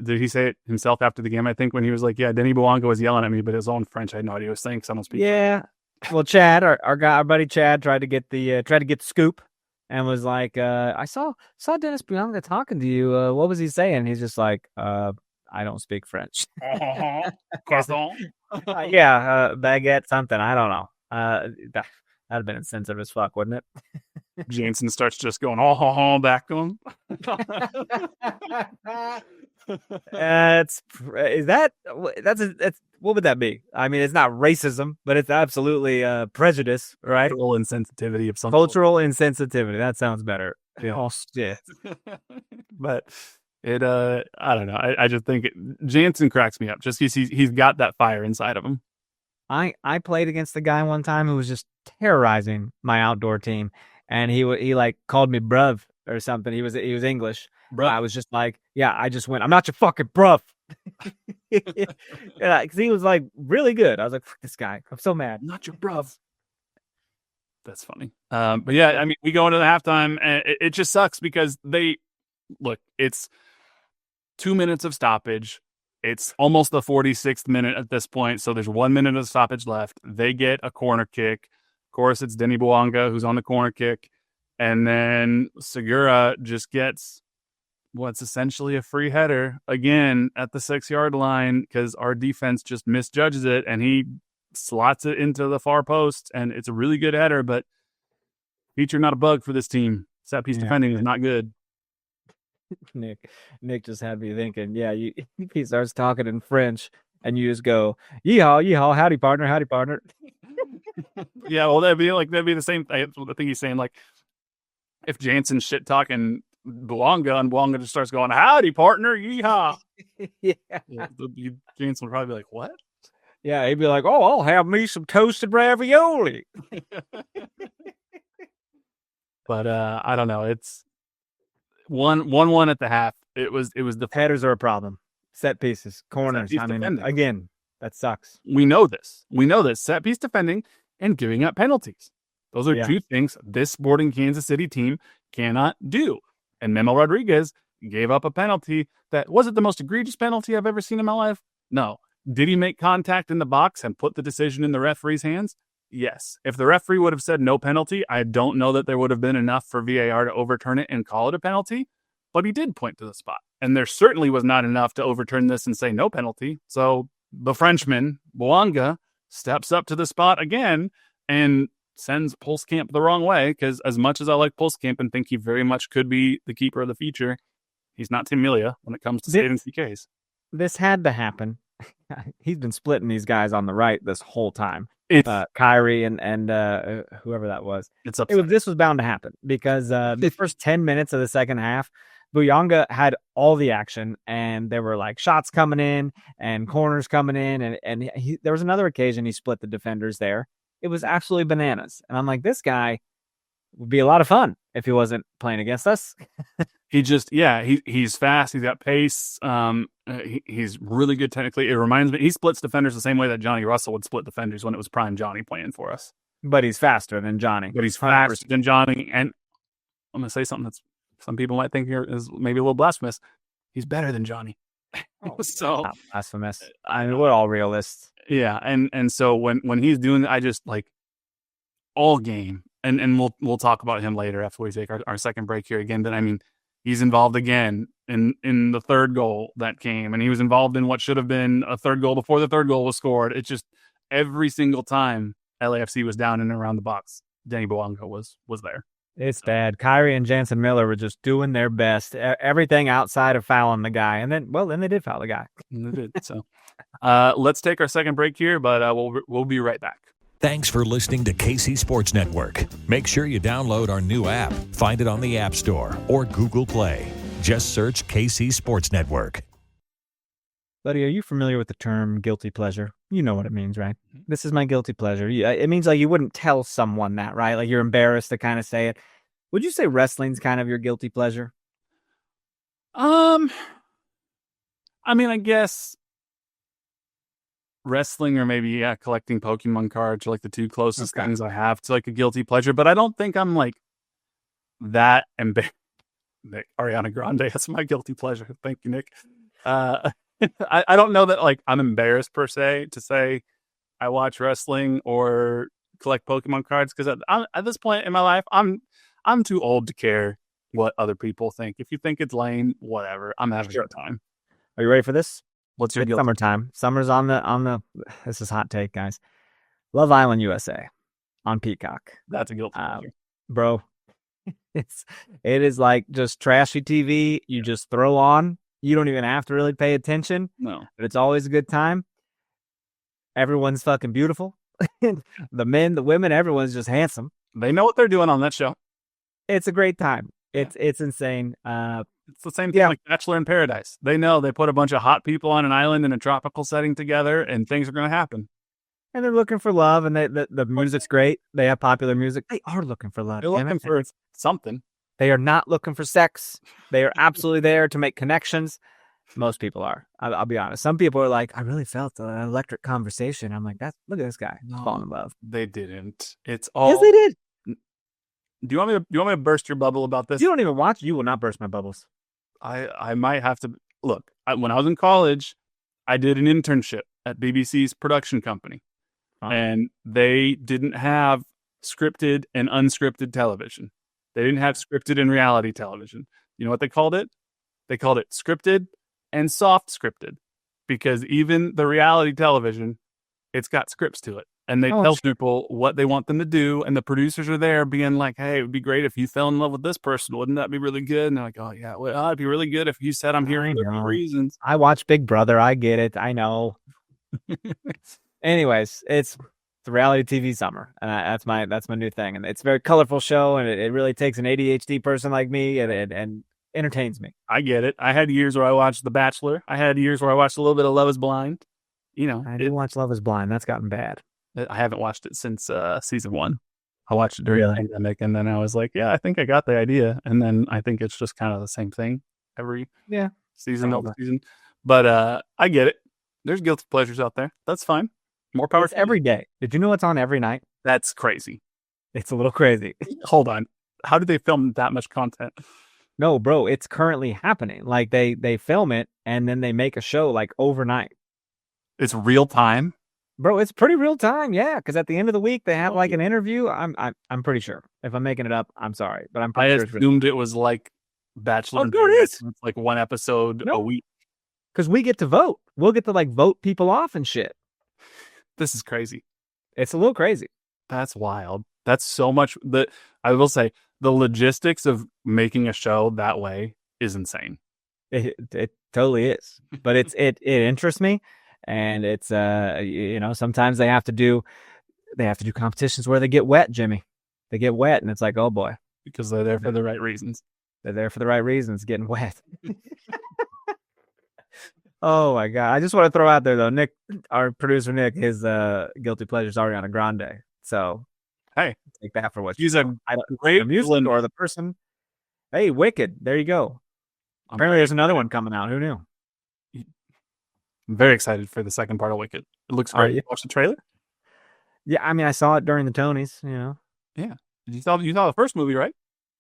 did he say it himself after the game? I think when he was like, yeah, Denis Bouanga was yelling at me, but it was all in French. I had no idea what he was saying because I don't speak French. Well, Chad, our buddy Chad tried to get the scoop and was like, I saw Denis Bouanga talking to you. What was he saying? He's just like, I don't speak French. Croissant? Baguette, something. I don't know. That'd have been insensitive as fuck, wouldn't it? Jansen starts just going, back to him. That's what would that be? I mean, it's not racism, but it's absolutely prejudice, right? Cultural insensitivity of some cultural insensitivity. That sounds better. Yeah. Oh shit. But it, I don't know. I just think Jansen cracks me up just because he's got that fire inside of him. I played against a guy one time who was just terrorizing my outdoor team, and he like called me bruv or something. He was English. Bruv. I was just like, yeah, I just went, I'm not your fucking bruv. Yeah, because he was like really good. I was like, fuck this guy. I'm so mad. Not your bruv. That's funny. But yeah, I mean, we go into the halftime, and it just sucks because it's 2 minutes of stoppage. It's almost the 46th minute at this point, so there's 1 minute of stoppage left. They get a corner kick. Of course, it's Denis Bouanga who's on the corner kick, and then Segura just gets what's essentially a free header again at the 6-yard line because our defense just misjudges it, and he slots it into the far post, and it's a really good header, but feature not a bug for this team. Set piece defending is not good. Nick just had me thinking, he starts talking in French and you just go, yeehaw, yeehaw, howdy partner. Yeah, well, that'd be the same thing. I think he's saying, like, if Jansen's shit talking Bouanga and Bouanga just starts going, howdy partner, yeehaw. Jansen would probably be like, what? Yeah, he'd be like, oh, I'll have me some toasted ravioli. But I don't know. It's 1-1 at the half. It was the headers are a problem. Set pieces, corners. Again, that sucks. We know this. Set piece defending and giving up penalties. Those are two things this Sporting Kansas City team cannot do. And Memo Rodriguez gave up a penalty that wasn't the most egregious penalty I've ever seen in my life. No. Did he make contact in the box and put the decision in the referee's hands? Yes. If the referee would have said no penalty, I don't know that there would have been enough for VAR to overturn it and call it a penalty, but he did point to the spot. And there certainly was not enough to overturn this and say no penalty. So the Frenchman, Bouanga, steps up to the spot again and sends Pulskamp the wrong way, because as much as I like Pulskamp and think he very much could be the keeper of the future, he's not Tim Melia when it comes to saving PKs. This had to happen. He's been splitting these guys on the right this whole time. Kyrie and whoever that was. This was bound to happen because the first 10 minutes of the second half, Bouanga had all the action, and there were like shots coming in and corners coming in, and there was another occasion he split the defenders there. It was absolutely bananas, and I'm like, this guy would be a lot of fun if he wasn't playing against us. he's fast. He's got pace. He's really good technically. It reminds me, he splits defenders the same way that Johnny Russell would split defenders when it was prime Johnny playing for us. But he's faster than Johnny. But he's faster than Johnny. And I'm going to say something that's some people might think here is maybe a little blasphemous. He's better than Johnny. So not blasphemous. I mean, we're all realists. Yeah, and so when he's doing, I just like all game, and we'll talk about him later after we take our second break here again. But I mean, he's involved again in the third goal that came, and he was involved in what should have been a third goal before the third goal was scored. It's just every single time LAFC was down and around the box, Denny Bouanga was there. It's bad. Kyrie and Jansen Miller were just doing their best. Everything outside of fouling the guy. And then they did foul the guy. They did. So let's take our second break here, but we'll be right back. Thanks for listening to KC Sports Network. Make sure you download our new app. Find it on the App Store or Google Play. Just search KC Sports Network. Buddy, are you familiar with the term guilty pleasure? You know what it means, right? This is my guilty pleasure. It means like you wouldn't tell someone that, right? Like you're embarrassed to kind of say it. Would you say wrestling's kind of your guilty pleasure? I mean, I guess wrestling or maybe collecting Pokemon cards are like the two closest things I have to like a guilty pleasure. But I don't think I'm like that embarrassed. Ariana Grande, that's my guilty pleasure. Thank you, Nick. I don't know that like I'm embarrassed per se to say I watch wrestling or collect Pokemon cards because at this point in my life, I'm too old to care what other people think. If you think it's lame, whatever. I'm having a good time. Are you ready for this? What's your guilty? Summertime. Summer's on the. This is hot take, guys. Love Island USA on Peacock. That's a guilty pleasure, bro. It is like just trashy TV. You just throw on. You don't even have to really pay attention. No. But it's always a good time. Everyone's fucking beautiful. The men, the women, everyone's just handsome. They know what they're doing on that show. It's a great time. It's insane. It's the same thing like Bachelor in Paradise. They know they put a bunch of hot people on an island in a tropical setting together and things are going to happen. And they're looking for love and the music's great. They have popular music. They are looking for love. They're looking for something. They are not looking for sex. They are absolutely there to make connections. Most people are. I'll be honest. Some people are like, I really felt an electric conversation. I'm like, look at this guy falling in love. They didn't. It's all. Yes, they did. Do you want me to burst your bubble about this? You don't even watch. You will not burst my bubbles. I might have to look. When I was in college, I did an internship at BBC's production company, and they didn't have scripted and unscripted television. They didn't have scripted and reality television. You know what they called it? They called it scripted and soft scripted, because even the reality television, it's got scripts to it. And they tell people what they want them to do. And the producers are there being like, hey, it would be great if you fell in love with this person. Wouldn't that be really good? And they're like, oh, yeah, well, it'd be really good if you said I'm hearing different reasons. I watch Big Brother. I get it. I know. Anyways, it's the reality TV summer. And that's my new thing. And it's a very colorful show. And it really takes an ADHD person like me and entertains me. I get it. I had years where I watched The Bachelor. I had years where I watched a little bit of Love is Blind. You know, I did watch Love is Blind. That's gotten bad. I haven't watched it since season 1. I watched it during the pandemic, and then I was like, yeah, I think I got the idea. And then I think it's just kind of the same thing every season. But I get it. There's guilty pleasures out there. That's fine. More power. It's every day. Did you know it's on every night? That's crazy. It's a little crazy. Hold on. How did they film that much content? No, bro, it's currently happening. Like they film it and then they make a show like overnight. It's real time. Bro, it's pretty real time, yeah. Because at the end of the week, they have like an interview. I'm pretty sure. If I'm making it up, I'm sorry, but I'm pretty sure. I assumed it was like Bachelor. Oh, no, it is. It's like one episode a week. Because we get to vote. We'll get to like vote people off and shit. This is crazy. It's a little crazy. That's wild. That's so much. I will say the logistics of making a show that way is insane. It totally is. But it interests me. And it's sometimes they have to do competitions where they get wet, Jimmy. They get wet and it's like, oh boy. Because they're there for the right reasons. They're there for the right reasons, getting wet. Oh my God. I just want to throw out there though, Nick, our producer Nick, his guilty pleasure is Ariana Grande. So hey, take that for what she's a great music or the person. Hey, Wicked. There you go. Apparently, there's another one coming out. Who knew? I'm very excited for the second part of Wicked. It looks Are great. you? Watch the trailer? Yeah, I mean, I saw it during the Tonys. Yeah. You saw the first movie, right?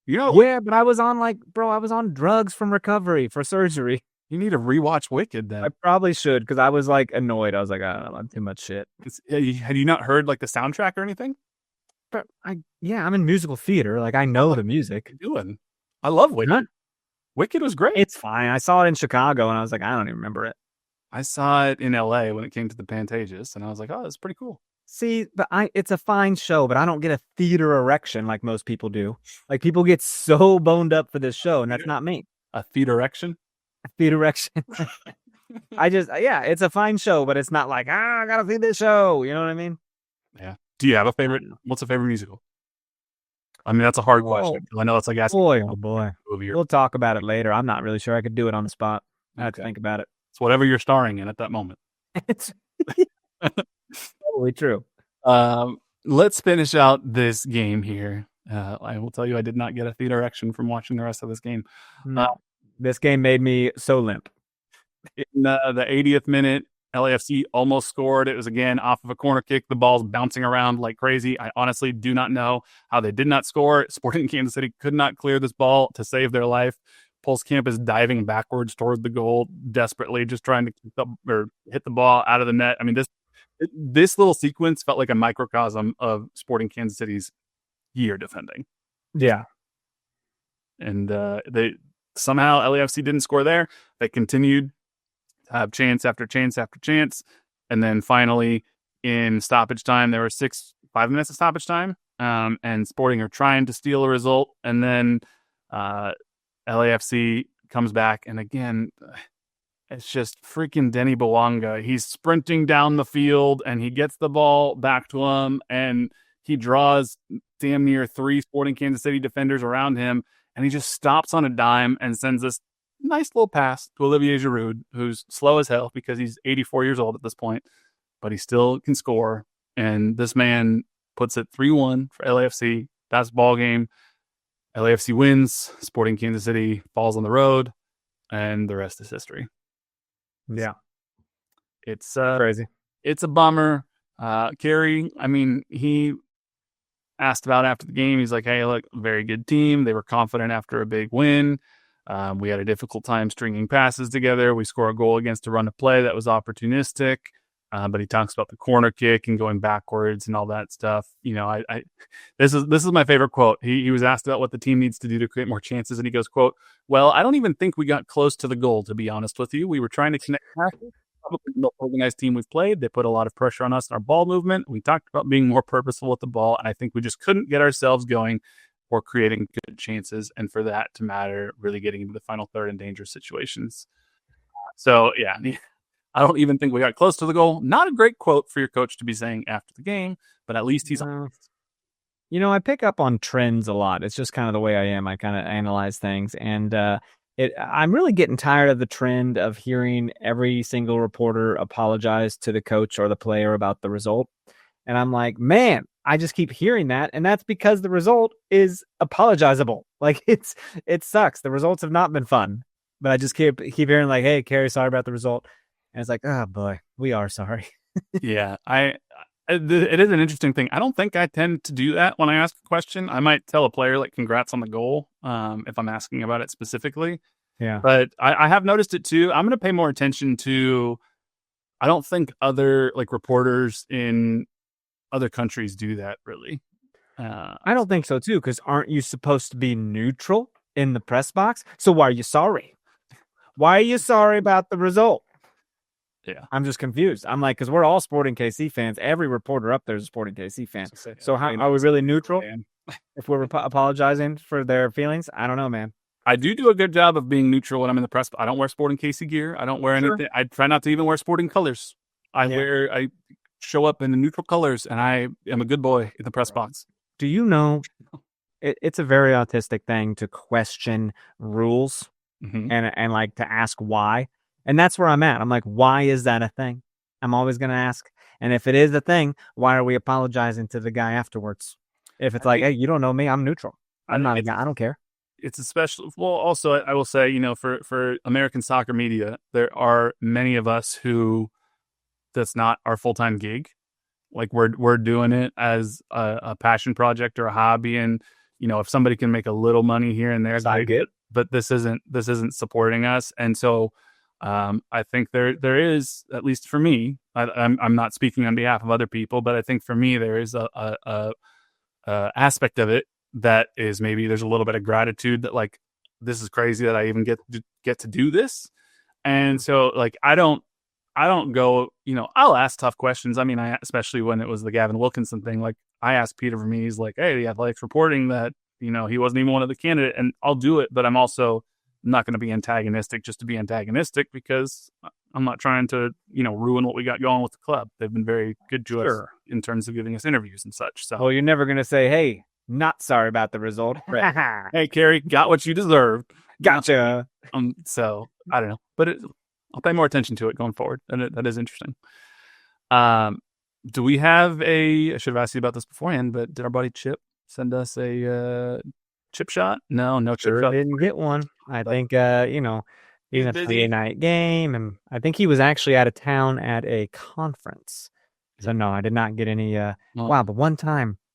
Yeah, but I was on drugs from recovery for surgery. You need to rewatch Wicked then. I probably should because I was like annoyed. I was like, I don't know, I'm too much shit. Had you not heard like the soundtrack or anything? But I'm in musical theater. Like I know the music. What are you doing? I love Wicked. Huh? Wicked was great. It's fine. I saw it in Chicago and I was like, I don't even remember it. I saw it in LA when it came to the Pantages, and I was like, oh, that's pretty cool. See, but it's a fine show, but I don't get a theater erection like most people do. Like people get so boned up for this show, and that's not me. A feet erection? A theater erection. It's a fine show, but it's not like, I gotta see this show. You know what I mean? Yeah. Do you have a favorite? What's a favorite musical? I mean, that's a hard question. I know it's like asking. Boy. We'll talk about it later. I'm not really sure I could do it on the spot. I have to think about it. It's whatever you're starring in at that moment. It's totally true. Let's finish out this game here. I will tell you, I did not get a theater erection from watching the rest of this game. No. This game made me so limp. In the 80th minute, LAFC almost scored. It was again off of a corner kick. The ball's bouncing around like crazy. I honestly do not know how they did not score. Sporting Kansas City could not clear this ball to save their life. Pulskamp is diving backwards toward the goal, desperately just trying to hit the ball out of the net. I mean, this little sequence felt like a microcosm of Sporting Kansas City's year defending. Yeah. And they somehow LAFC didn't score there. They continued to have chance after chance after chance. And then finally in stoppage time, there were 5 minutes of stoppage time. And Sporting are trying to steal a result. And then LAFC comes back. And again, it's just freaking Denny Bouanga. He's sprinting down the field and he gets the ball back to him and he draws damn near 3 Sporting Kansas City defenders around him. And he just stops on a dime and sends this nice little pass to Olivier Giroud, who's slow as hell because he's 84 years old at this point, but he still can score. And this man puts it 3-1 for LAFC. That's the ball game. LAFC wins. Sporting Kansas City falls on the road, and the rest is history. Yeah. It's crazy. It's a bummer. Kerry, I mean, he asked about after the game. He's like, hey, look, very good team. They were confident after a big win. We had a difficult time stringing passes together. We score a goal against a run of play that was opportunistic. But he talks about the corner kick and going backwards and all that stuff. You know, this is my favorite quote. He was asked about what the team needs to do to create more chances, and he goes, quote, well, I don't even think we got close to the goal, to be honest with you. We were trying to connect passes. Probably the most organized team we've played. They put a lot of pressure on us in our ball movement. We talked about being more purposeful with the ball, and I think we just couldn't get ourselves going or creating good chances, and for that to matter, really getting into the final third in dangerous situations. So, yeah, I don't even think we got close to the goal. Not a great quote for your coach to be saying after the game, but at least he's honest. You know, I pick up on trends a lot. It's just kind of the way I am. I kind of analyze things, and I'm really getting tired of the trend of hearing every single reporter apologize to the coach or the player about the result. And I'm like, man, I just keep hearing that. And that's because the result is apologizable. Like it sucks. The results have not been fun, but I just keep hearing like, hey, Kerry, sorry about the result. And it's like, oh boy, we are sorry. Yeah, it is an interesting thing. I don't think I tend to do that when I ask a question. I might tell a player like congrats on the goal if I'm asking about it specifically. Yeah. But I have noticed it too. I'm going to pay more attention to, I don't think other like reporters in other countries do that really. I don't think so too, because aren't you supposed to be neutral in the press box? So why are you sorry? Why are you sorry about the result? Yeah. I'm just confused. I'm like, because we're all Sporting KC fans. Every reporter up there is a Sporting KC fan. So how are we really neutral if we're apologizing for their feelings? I don't know, man. I do a good job of being neutral when I'm in the press. I don't wear Sporting KC gear. I don't wear anything. I try not to even wear Sporting colors. I show up in the neutral colors, and I am a good boy in the press box. Do you know it's a very autistic thing to question rules and like to ask why? And that's where I'm at. I'm like, why is that a thing? I'm always going to ask. And if it is a thing, why are we apologizing to the guy afterwards? If it's like, hey, you don't know me, I'm neutral. I'm not a guy. I don't care. it's especially well. Also, I will say, for American soccer media, there are many of us who that's not our full-time gig. Like we're doing it as a passion project or a hobby, and if somebody can make a little money here and there, I get. but this isn't supporting us, and so I think there is, at least for me, I'm not speaking on behalf of other people, but I think for me there is a aspect of it that is maybe there's a little bit of gratitude that like this is crazy that I even get to do this, and so like I don't go, I'll ask tough questions. I mean, especially when it was the Gavin Wilkinson thing, like I asked Peter Vermees, like, hey, the Athletics reporting that, he wasn't even one of the candidates, and I'll do it, but I'm also not going to be antagonistic just to be antagonistic because I'm not trying to, ruin what we got going with the club. They've been very good to us in terms of giving us interviews and such. So, well, you're never going to say, hey, not sorry about the result. Hey, Kerry, got what you deserved. Gotcha. So I don't know, but I'll pay more attention to it going forward. And that is interesting. Do we have I should have asked you about this beforehand, but did our buddy Chip send us a chip shot? No chip shot. Didn't get one. I think, even a Thursday night game. And I think he was actually out of town at a conference. So no, I did not get any. Wow.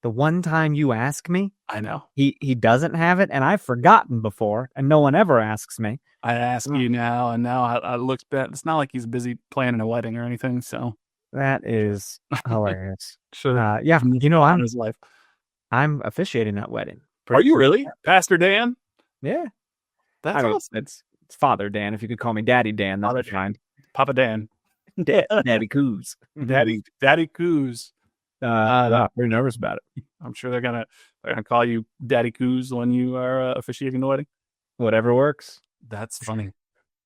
The one time you ask me, I know he doesn't have it. And I've forgotten before and no one ever asks me. I ask you now, and now I looked back. It's not like he's busy planning a wedding or anything. So that is hilarious. Sure. Yeah. I'm his life. I'm officiating that wedding. Are you really? Pastor Dan? Yeah. That's awesome. It's Father Dan. If you could call me Daddy Dan, that's fine. Papa Dan. Daddy Coos. Daddy Coos. Very nervous about it. I'm sure they're gonna call you Daddy Coos when you are officiating the wedding. Whatever works. That's funny.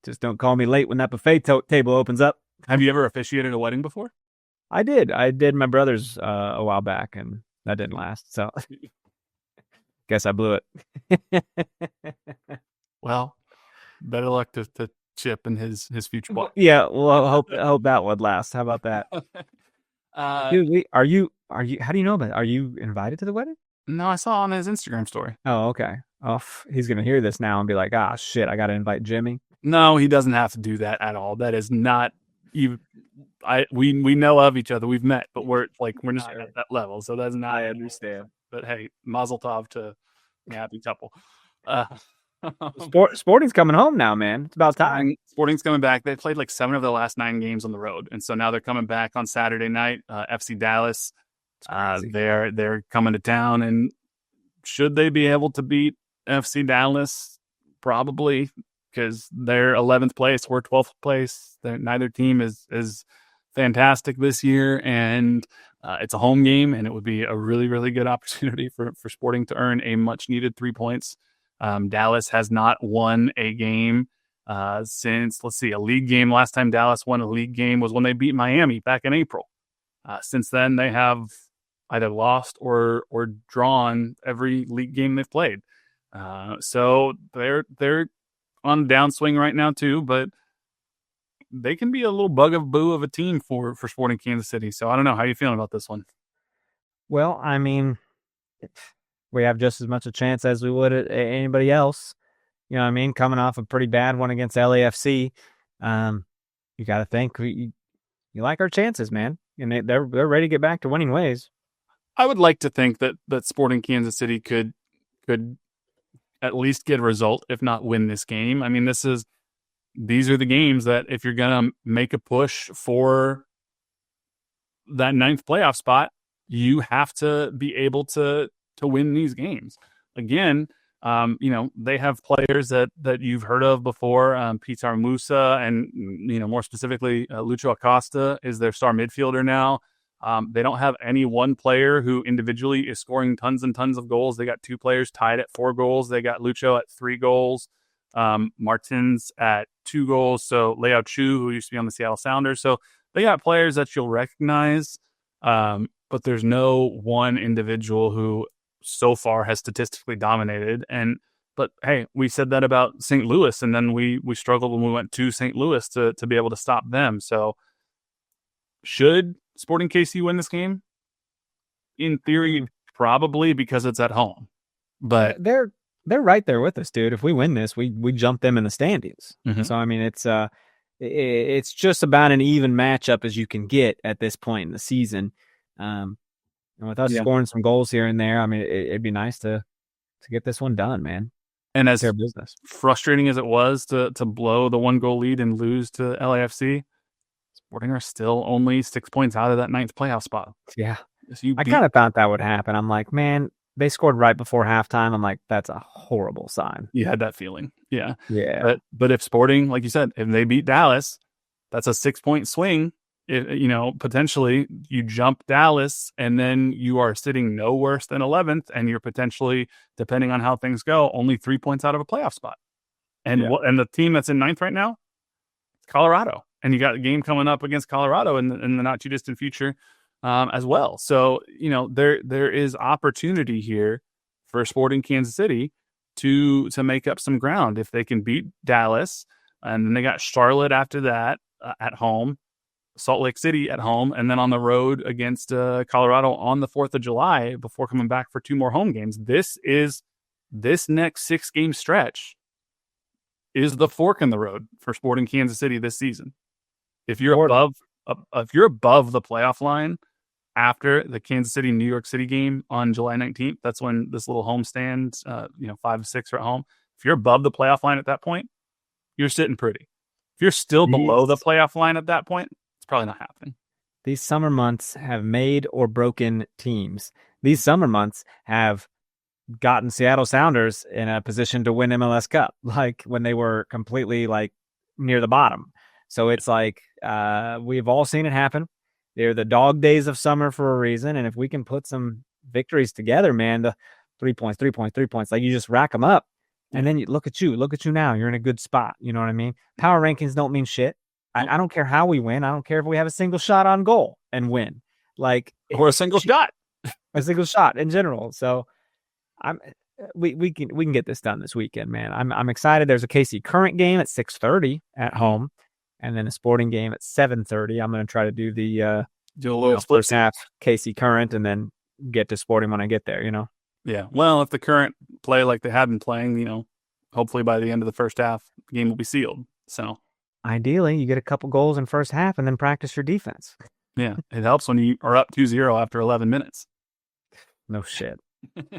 Just don't call me late when that buffet table opens up. Have you ever officiated a wedding before? I did. I did my brother's a while back, and that didn't last. So guess I blew it. Well, better luck to Chip and his future boy. Yeah, well, I hope that would last. How about that? Dude, are you? How do you know about it? Are you invited to the wedding? No, I saw on his Instagram story. Oh, okay. Oh, he's gonna hear this now and be like, "Ah, shit, I got to invite Jimmy." No, he doesn't have to do that at all. That is not even. We know of each other. We've met, but we're not at that level. So that's not. I understand. But hey, mazel tov to the happy couple. Sporting's coming home now, man. It's about time. Sporting's coming back. They played like 7 of the last 9 games on the road, and so now they're coming back on Saturday night. FC Dallas. They're coming to town, and should they be able to beat FC Dallas? Probably, because they're 11th place, we're 12th place. Neither team is fantastic this year, and it's a home game, and it would be a really, really good opportunity for Sporting to earn a much-needed 3 points. Dallas has not won a game since, a league game. Last time Dallas won a league game was when they beat Miami back in April. Since then, they have either lost or drawn every league game they've played. So they're on downswing right now too, but they can be a little bugaboo of a team for Sporting Kansas City. So I don't know. How are you feeling about this one? Well, I mean, we have just as much a chance as we would at anybody else. You know what I mean? Coming off a pretty bad one against LAFC. You got to think you like our chances, man. And they're ready to get back to winning ways. I would like to think that Sporting Kansas City could at least get a result, if not win this game. I mean, these are the games that if you're going to make a push for that 9th playoff spot, you have to be able to win these games. Again, they have players that you've heard of before. Pitar Musa and, more specifically, Lucho Acosta is their star midfielder now. They don't have any one player who individually is scoring tons and tons of goals. They got 2 players tied at 4 goals. They got Lucho at 3 goals. Martins at 2 goals. So Leo Chu, who used to be on the Seattle Sounders. So they got players that you'll recognize. But there's no one individual who so far has statistically dominated. But hey, we said that about St. Louis, and then we struggled when we went to St. Louis to be able to stop them. So should Sporting KC win this game? In theory, probably, because it's at home. But they're they're right there with us, dude. If we win this, we jump them in the standings. Mhm. So I mean, it's just about an even matchup as you can get at this point in the season. And with us Yeah. scoring some goals here and there, I mean, it'd be nice to get this one done, man. And as Their business. frustrating as it was to blow the 1-goal lead and lose to LAFC, Sporting are still only 6 points out of that 9th playoff spot. Yeah. So you I beat- kind of thought that would happen. I'm like, man, they scored right before halftime. I'm like, that's a horrible sign. you had that feeling. Yeah. Yeah. But if Sporting, like you said, if they beat Dallas, that's a 6-point swing. Potentially you jump Dallas and then you are sitting no worse than 11th, and you're potentially, depending on how things go, only 3 points out of a playoff spot. And and the team that's in 9th right now, Colorado, and you got a game coming up against Colorado in the not too distant future as well. So there is opportunity here for Sporting Kansas City to make up some ground if they can beat Dallas, and then they got Charlotte after that at home, Salt Lake City at home, and then on the road against Colorado on the 4th of July before coming back for 2 more home games. This next 6-game stretch is the fork in the road for Sporting Kansas City this season. If you're above the playoff line after the Kansas City New York City game on July 19th, that's when this little homestand, 5-6 are at home. If you're above the playoff line at that point, you're sitting pretty. If you're still below the playoff line at that point, it's probably not happening. These summer months have made or broken teams. These summer months have gotten Seattle Sounders in a position to win MLS Cup, like when they were completely like near the bottom. So it's like we've all seen it happen. They're the dog days of summer for a reason. And if we can put some victories together, man, the 3 points, like you just rack them up. And then you look at you now. You're in a good spot. You know what I mean? Power rankings don't mean shit. I don't care how we win. I don't care if we have a single shot on goal and win, or a single shot in general. So we can get this done this weekend, man. I'm excited. There's a KC Current game at 6:30 at home, and then a Sporting game at 7:30. I'm going to try to do the do a little split first half KC Current, and then get to Sporting when I get there. Yeah. Well, if the Current play like they have been playing, hopefully by the end of the first half, the game will be sealed. So ideally, you get a couple goals in first half and then practice your defense. Yeah, it helps when you are up 2-0 after 11 minutes. No shit.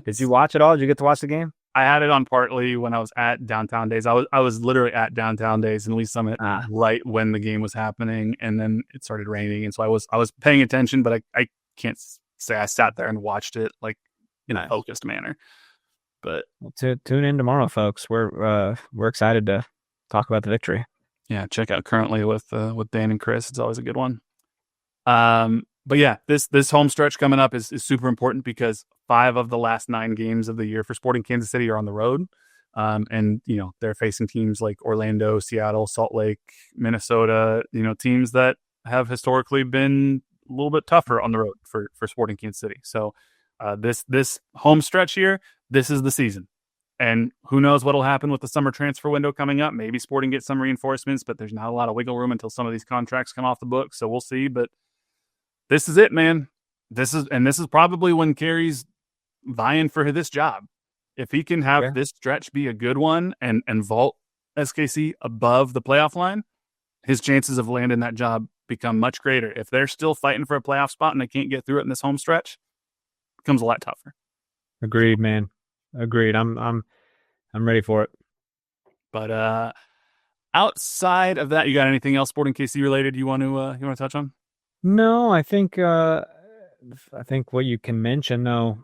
Did you watch it all? Did you get to watch the game? I had it on partly when I was at Downtown Days. I was literally at Downtown Days in Lee Summit right when the game was happening, and then it started raining, and so I was paying attention, but I can't say I sat there and watched it like in a focused manner. But tune in tomorrow, folks. We're excited to talk about the victory. Yeah, check out Currently with Dan and Chris. It's always a good one. But yeah, this home stretch coming up is super important because 5 of the last 9 games of the year for Sporting Kansas City are on the road. And they're facing teams like Orlando, Seattle, Salt Lake, Minnesota, teams that have historically been a little bit tougher on the road for Sporting Kansas City. So this home stretch here, this is the season. And who knows what'll happen with the summer transfer window coming up. Maybe Sporting gets some reinforcements, but there's not a lot of wiggle room until some of these contracts come off the books. So we'll see. But this is it, man. This is probably when Carey's vying for this job. If he can have this stretch be a good one and vault SKC above the playoff line, his chances of landing that job become much greater. If they're still fighting for a playoff spot and they can't get through it in this home stretch, it becomes a lot tougher. Agreed, man. Agreed. I'm ready for it. But outside of that, you got anything else Sporting KC related you want to touch on? No, I think what you can mention though.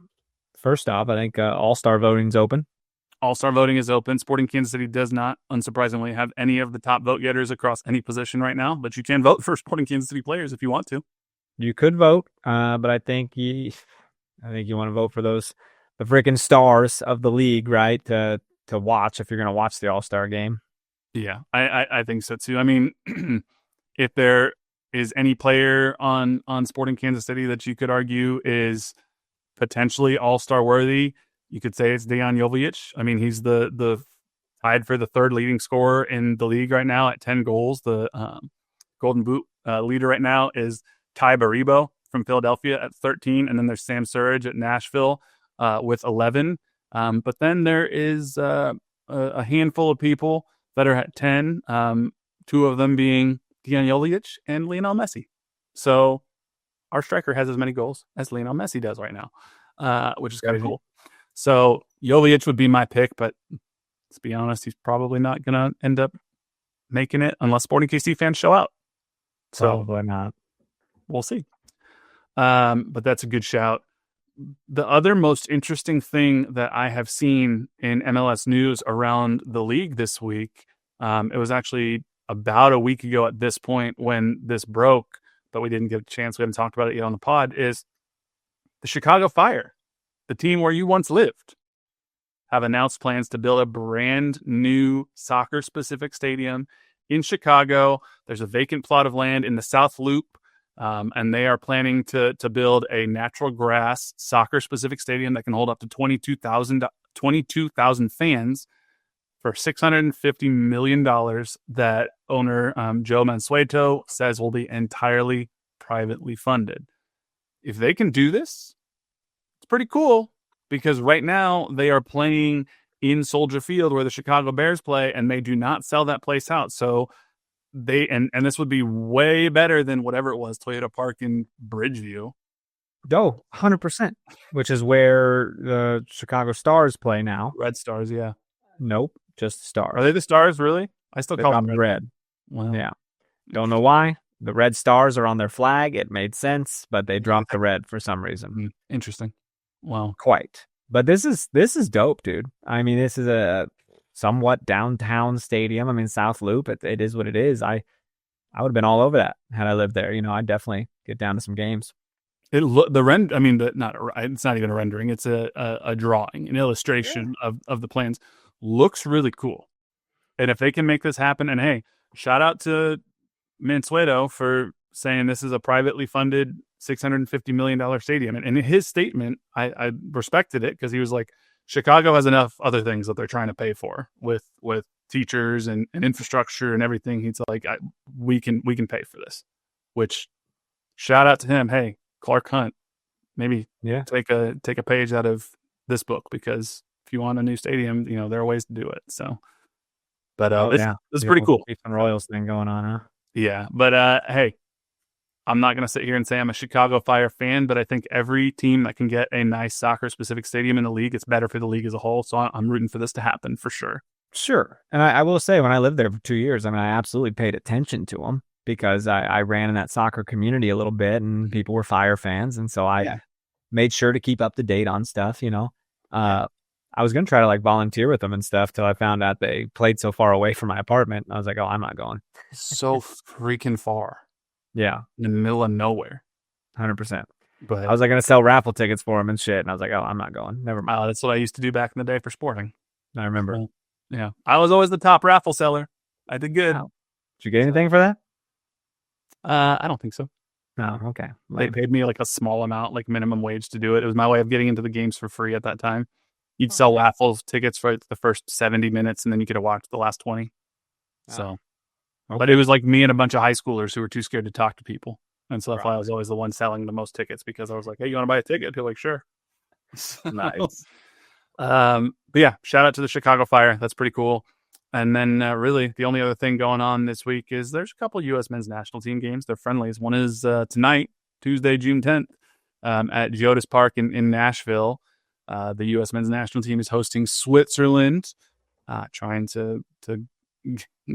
First off, I think All-Star voting's open. All-Star voting is open. Sporting Kansas City does not, unsurprisingly, have any of the top vote getters across any position right now, but you can vote for Sporting Kansas City players if you want to. You could vote, but I think you want to vote for the freaking stars of the league, right? To watch if you're going to watch the All-Star game. Yeah, I think so too. I mean, if there is any player on Sporting Kansas City that you could argue is potentially All-Star worthy, you could say it's Dejan Jovic. I mean, he's the tied for the 3rd leading scorer in the league right now at 10 goals. The Golden Boot leader right now is Ty Baribo from Philadelphia at 13, and then there's Sam Surridge at Nashville with 11. But then there is a handful of people that are at 10, two of them being Dejan Jovic and Lionel Messi. So our striker has as many goals as Lionel Messi does right now, which is kind of cool. So Jovic would be my pick, but let's be honest, he's probably not going to end up making it unless Sporting KC fans show out. So Probably not. We'll see. But that's a good shout. The other most interesting thing that I have seen in MLS news around the league this week, it was actually about a week ago at this point when this broke, but we didn't get a chance. We haven't talked about it yet on the pod, is the Chicago Fire, the team where you once lived, have announced plans to build a brand new soccer-specific stadium in Chicago. There's a vacant plot of land in the South Loop, and they are planning to build a natural grass soccer-specific stadium that can hold up to 22,000 fans for $650 million that owner Joe Mansueto says will be entirely privately funded. If they can do this, it's pretty cool, because right now they are playing in Soldier Field where the Chicago Bears play, and they do not sell that place out. So they and this would be way better than whatever it was, Toyota Park in Bridgeview. 100%. Which is where the Chicago Stars play now. Red Stars, yeah. Nope, just Stars. Are they the Stars, really? I still call them red. Wow. Yeah. Don't know why. The red stars are on their flag. It made sense, but they dropped the red for some reason. Interesting. Wow. Quite. But this is dope, dude. I mean, this is a somewhat downtown stadium. I mean, South Loop, it is what it is. I would have been all over that had I lived there. I'd definitely get down to some games. It's not even a rendering. It's a drawing, an illustration of the plans. Looks really cool. And if they can make this happen, and hey, shout out to Mansueto for saying this is a privately funded $650 million stadium. And in his statement, I respected it, because he was like, Chicago has enough other things that they're trying to pay for with teachers and infrastructure and everything. He's like, we can pay for this, which shout out to him. Hey, Clark Hunt, maybe take a page out of this book, because if you want a new stadium, there are ways to do it. So, but this is pretty cool. Chiefs and Royals thing going on, huh? Yeah, but hey, I'm not going to sit here and say I'm a Chicago Fire fan, but I think every team that can get a nice soccer-specific stadium in the league, it's better for the league as a whole. So I'm rooting for this to happen for sure. Sure. And I will say, when I lived there for 2 years, I mean, I absolutely paid attention to them, because I ran in that soccer community a little bit, and people were Fire fans. And so I made sure to keep up to date on stuff, I was going to try to volunteer with them and stuff till I found out they played so far away from my apartment. I was like, oh, I'm not going. So freaking far. Yeah. In the middle of nowhere. 100%. But I was going to sell raffle tickets for them and shit. And I was like, oh, I'm not going. Never mind. That's what I used to do back in the day for Sporting. I remember. Yeah. I was always the top raffle seller. I did good. Wow. Did you get anything for that? I don't think so. No. Okay. They paid me a small amount, minimum wage to do it. It was my way of getting into the games for free at that time. You'd sell raffle tickets for the first 70 minutes, and then you could have watched the last 20. So, but it was me and a bunch of high schoolers who were too scared to talk to people. And so that's why I was always the one selling the most tickets, because I was like, hey, you want to buy a ticket? They're like, sure. Nice. But yeah, shout out to the Chicago Fire. That's pretty cool. And then really the only other thing going on this week is there's a couple U.S. men's national team games. They're friendlies. One is tonight, Tuesday, June 10th, at Geodis Park in Nashville. The U.S. men's national team is hosting Switzerland, trying to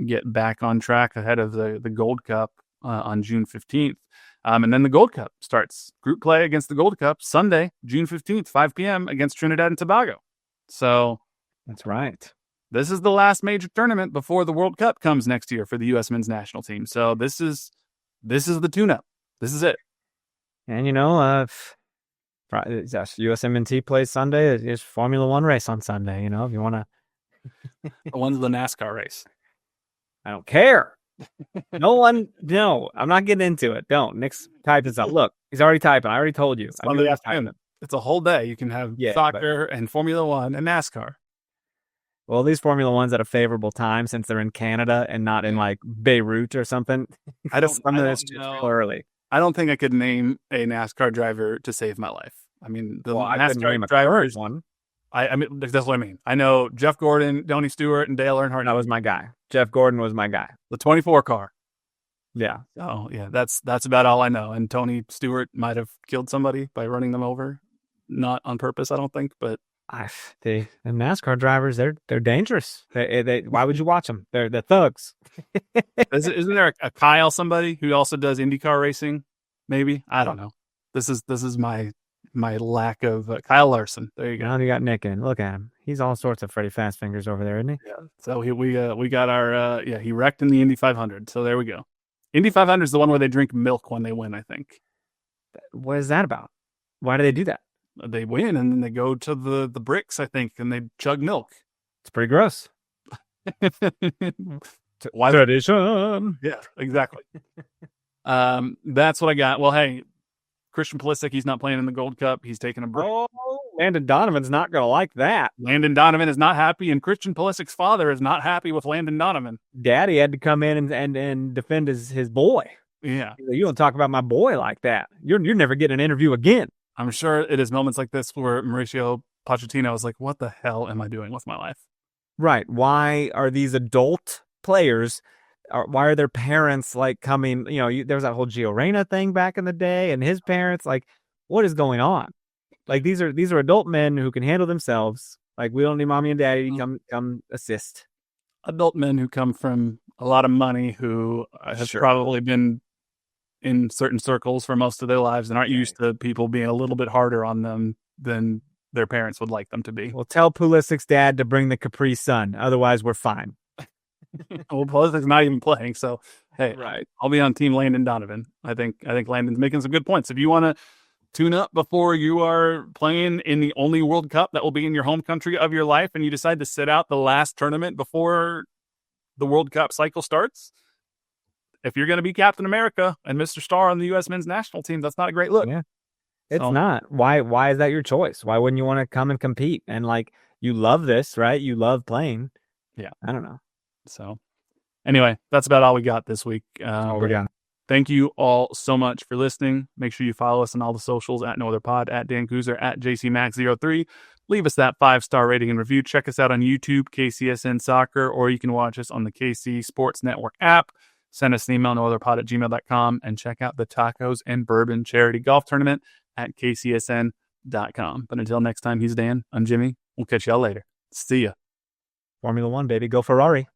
get back on track ahead of the Gold Cup on June 15th. And then the Gold Cup starts. Group play against the Gold Cup Sunday, June 15th, 5 p.m. against Trinidad and Tobago. So that's right. This is the last major tournament before the World Cup comes next year for the U.S. men's national team. So this is the tune-up. This is it. And USMNT plays Sunday. There's Formula One race on Sunday. If you want to. When's the NASCAR race? I don't care. No, I'm not getting into it. Don't. Nick's type this up. Look, he's already typing. I already told you. Sunday afternoon. It's a whole day. You can have soccer and Formula One and NASCAR. Well, these Formula One's at a favorable time since they're in Canada and not in Beirut or something. I don't know. Early. I don't think I could name a NASCAR driver to save my life. I mean, I couldn't name a current one. I mean, that's what I mean. I know Jeff Gordon, Tony Stewart, and Dale Earnhardt. That was my guy. Jeff Gordon was my guy. The 24 car. Yeah. Oh, yeah. That's about all I know. And Tony Stewart might have killed somebody by running them over. Not on purpose, I don't think, but the NASCAR drivers, they're dangerous. Why would you watch them? They're thugs. Isn't there a Kyle somebody who also does IndyCar racing? Maybe, I don't know. This is my lack of Kyle Larson. There you go. Now you got Nick in. Look at him. He's all sorts of Freddie Fast Fingers over there, isn't he? Yeah. So we got our he wrecked in the Indy 500. So there we go. Indy 500 is the one where they drink milk when they win, I think. What is that about? Why do they do that? They win and then they go to the bricks, I think, and they chug milk. It's pretty gross. Why tradition? Yeah, exactly. That's what I got. Well, hey, Christian Pulisic, he's not playing in the Gold Cup. He's taking a break. Oh, Landon Donovan's not going to like that. Landon Donovan is not happy, and Christian Pulisic's father is not happy with Landon Donovan. Daddy had to come in and defend his boy. Yeah. You don't talk about my boy like that. You're never getting an interview again. I'm sure it is moments like this where Mauricio Pochettino is like, what the hell am I doing with my life? Right. Why are these adult players, why are their parents like coming, there was that whole Gio Reyna thing back in the day and his parents, like, what is going on? Like, these are adult men who can handle themselves. Like, we don't need mommy and daddy to come assist. Adult men who come from a lot of money, who have probably been in certain circles for most of their lives and aren't used to people being a little bit harder on them than their parents would like them to be. Well, tell Pulisic's dad to bring the Capri Sun. Otherwise, we're fine. Well, Pulisic's not even playing, so hey, right. I'll be on team Landon Donovan. I think Landon's making some good points. If you want to tune up before you are playing in the only World Cup that will be in your home country of your life, and you decide to sit out the last tournament before the World Cup cycle starts, if you're going to be Captain America and Mr. Star on the U.S. men's national team, that's not a great look. Yeah, it's not. Why is that your choice? Why wouldn't you want to come and compete? And like, you love this, right? You love playing. Yeah. I don't know. So anyway, that's about all we got this week. We got. Thank you all so much for listening. Make sure you follow us on all the socials at No Other Pod, at Dan Kooser, at JCMax03. Leave us that 5-star rating and review. Check us out on YouTube, KCSN Soccer, or you can watch us on the KC Sports Network app. Send us an email, nootherpod@gmail.com, and check out the Tacos and Bourbon Charity Golf Tournament at kcsn.com. But until next time, he's Dan. I'm Jimmy. We'll catch y'all later. See ya. Formula One, baby. Go Ferrari.